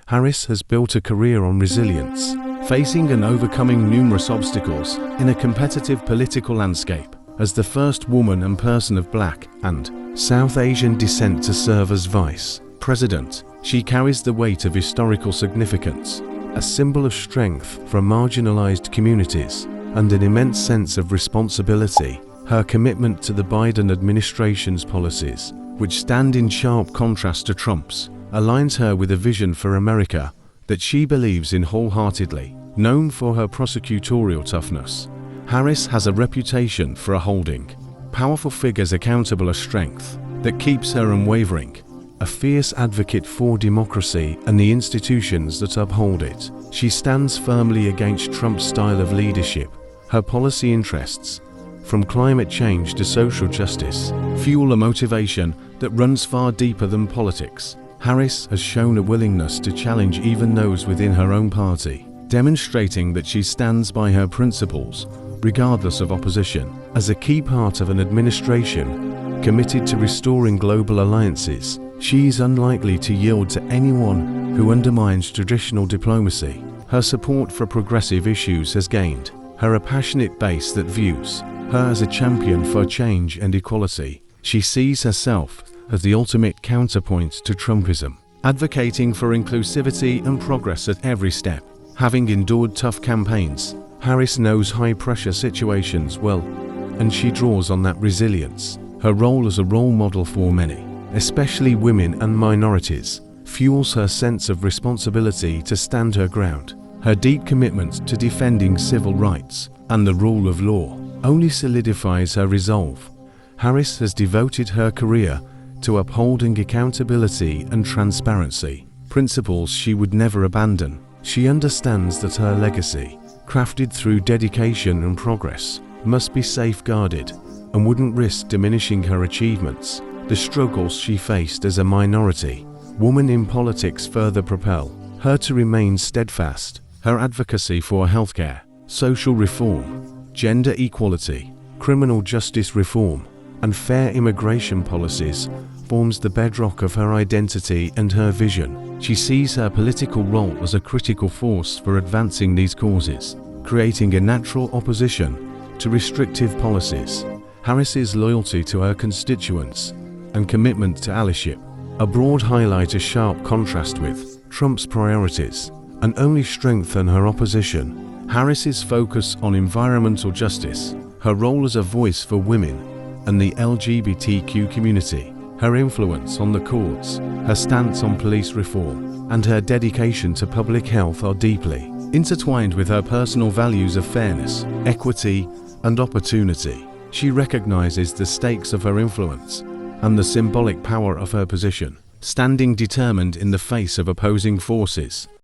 Harris has built a career on resilience, facing and overcoming numerous obstacles in a competitive political landscape. As the first woman and person of Black and South Asian descent to serve as vice president, she carries the weight of historical significance, a symbol of strength for marginalized communities, and an immense sense of responsibility. Her commitment to the Biden administration's policies, which stand in sharp contrast to Trump's, aligns her with a vision for America that she believes in wholeheartedly. Known for her prosecutorial toughness, Harris has a reputation for holding powerful figures accountable, a strength that keeps her unwavering. A fierce advocate for democracy and the institutions that uphold it, she stands firmly against Trump's style of leadership. Her policy interests, from climate change to social justice, fuel a motivation that runs far deeper than politics. Harris has shown a willingness to challenge even those within her own party, demonstrating that she stands by her principles, regardless of opposition. As a key part of an administration committed to restoring global alliances, she is unlikely to yield to anyone who undermines traditional diplomacy. Her support for progressive issues has gained her a passionate base that views her as a champion for change and equality. She sees herself as the ultimate counterpoint to Trumpism, advocating for inclusivity and progress at every step. Having endured tough campaigns, Harris knows high-pressure situations well, and she draws on that resilience. Her role as a role model for many, especially women and minorities, fuels her sense of responsibility to stand her ground. Her deep commitment to defending civil rights and the rule of law only solidifies her resolve. Harris has devoted her career to upholding accountability and transparency, principles she would never abandon. She understands that her legacy, crafted through dedication and progress, must be safeguarded and wouldn't risk diminishing her achievements. The struggles she faced as a minority woman in politics further propel her to remain steadfast. Her advocacy for healthcare, social reform, gender equality, criminal justice reform, and fair immigration policies forms the bedrock of her identity and her vision. She sees her political role as a critical force for advancing these causes, creating a natural opposition to restrictive policies. Harris's loyalty to her constituents and commitment to allyship, a broad highlight, a sharp contrast with Trump's priorities, and only strengthen her opposition. Harris's focus on environmental justice, her role as a voice for women and the LGBTQ community, her influence on the courts, her stance on police reform, and her dedication to public health are deeply intertwined with her personal values of fairness, equity, and opportunity. She recognizes the stakes of her influence and the symbolic power of her position, standing determined in the face of opposing forces.